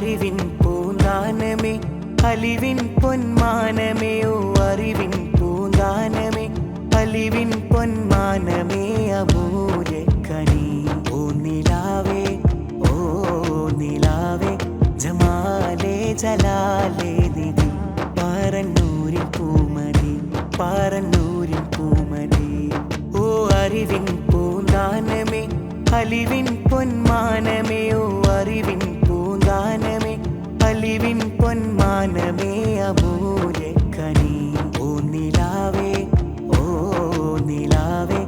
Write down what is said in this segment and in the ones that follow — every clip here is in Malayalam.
അറിവിൻ പൂന്താനമേ അലിവിൻ പൊന്മാനമേ ഓ അറിവിൻ പൂന്താനമേ അലിവിൻ പൊന്മാനമേ അമൂല്യക്കനി ഓ നിലാവേ ജമാലേ ജലാലേ നിധി പാറന്നൂരിൻ പൂമതി പാറന്നൂരിൻ പൂമതി ഓ അറിവിൻ പൂന്താനമേ അലിവിൻ പൊന്മാനമേ ഓ അറിവിൻ പൂന്താനമേ അലിവിൻ പൊന്മാനമേ അമൂല്യക്കനി ഓ നിലാവേ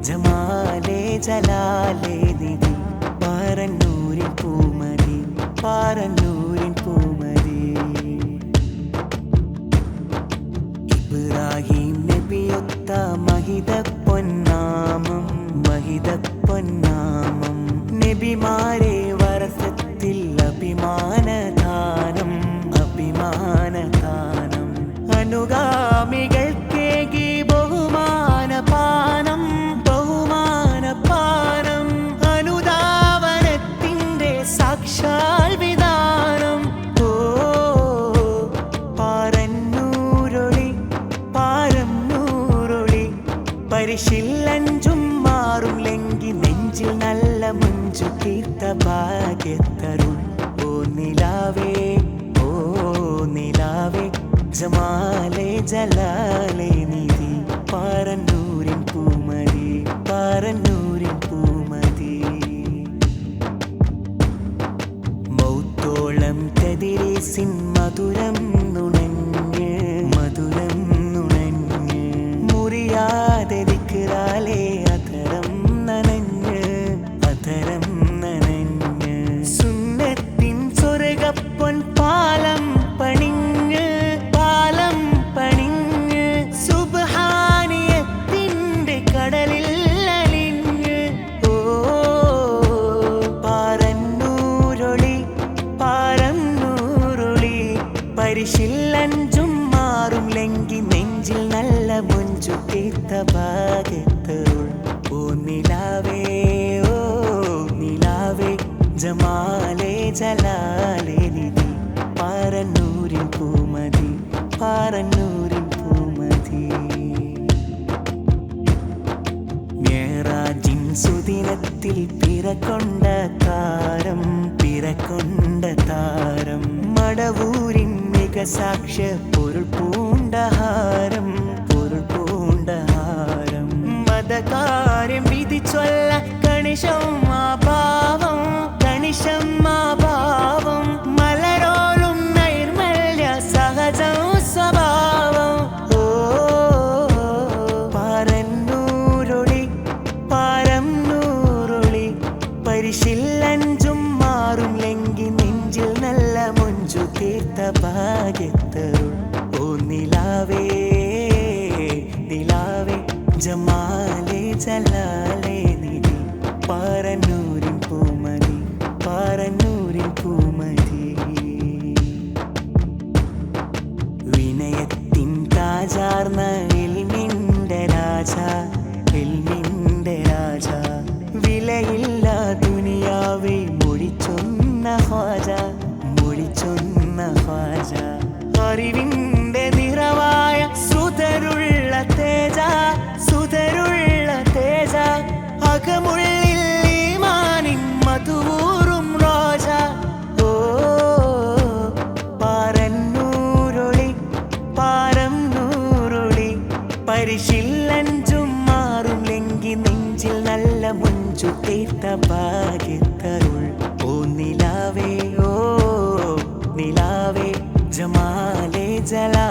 ജമാലേ ജലാലേ നിധി പാറന്നൂരിൻ പൂമതി പാറന്നൂരിൻ പൂമതി ഇബ്രാഹിം നബിയൊത്ത മഹിത പൊന്നാമം നബിമാരെ വരസത്തിൽ അഭിമാനദാനം അനുഗാമികൾക്കേകി ബഹുമാനപാനം അനുധാവനത്തിൻ്റെ സാക്ഷാൽ വിധാനം ഓ പാറന്നൂരൊളി പരിശില്ലഞ്ചും മാറും ലെങ്കി നെഞ്ചിൽ നല്ല മുഞ്ചു തീർത്ത ഭാഗ്യത്തരുൾ ഓ നിലാവേ ജമാലേ ജലാലേ നിധി പാറന്നൂരിൻ പൂമതി പാറന്നൂരിൻ പൂമതി മൗത്തോളം കതിരേസിൻ മധുരം നുണഞ്ഞ് മുറിയാതെ ദിക്റാലേ അധരം നനഞ്ഞ് സുന്നത്തിൻ സ്വർഗപ്പൊൻ പാലം പണിഞ്ഞ് സുബ്ഹാനിയത്തിൻ്റെ കടലിൽ അലിഞ്ഞ് ഓ പാറന്നൂരൊളി പരിശില്ലഞ്ചും മാറും ലെങ്കി നെഞ്ചിൽ നല്ല മുഞ്ചു തീർത്ത ഭാഗ്യത്തരുൾ ഓ നിലാവേ ജമാലേ ജലാലേ നിധി പാറന്നൂരിൻ പൂമതി പാറന്നൂരിൻ പൂമതി മേറാജിൻ സുദിനത്തിൽ പിറക്കൊണ്ട താരം മടവൂരിൻ മികസാക്ഷ്യ പൊരുൾ പൂണ്ടഹാരം മതകാര്യം വിധിച്ചൊല്ല കണിശം ഭാവം മലരോലും നൈർമല്യ സഹജം സ്വഭാവം ഓ പാറന്നൂരൊളി പരിശില്ലഞ്ചും മാറും ലെങ്കി നെഞ്ചിൽ നല്ല മുഞ്ചു തീർത്ത ഭാഗ്യത്തരുൾ ഓ നിലാവേ ജമാലേ ജലാലേ നിധി പാറന്നൂരിൻ പൂമതി പാറന്നൂരിൻ പൂമതി വിനയത്തിൻ താജാർന്ന ഇൽമിന്റെ രാജ വിലയില്ല ദുനിയാവേ മൊഴിച്ചൊന്ന ഖ്വാജ അറിവിന്റെ നിറവായ സുതരുള്ള തേജ അകമുള്ളിൽ ഈമാനിൻ മധുവൂറും റോജ ഓ പാറന്നൂരൊളി പരിശില്ലഞ്ചും മാറും ലെങ്കി നെഞ്ചിൽ നല്ല മുഞ്ചു തീർത്ത ഭാഗ്യത്തരുൾ ഓ നിലാവേ ജമാലേ ജലാ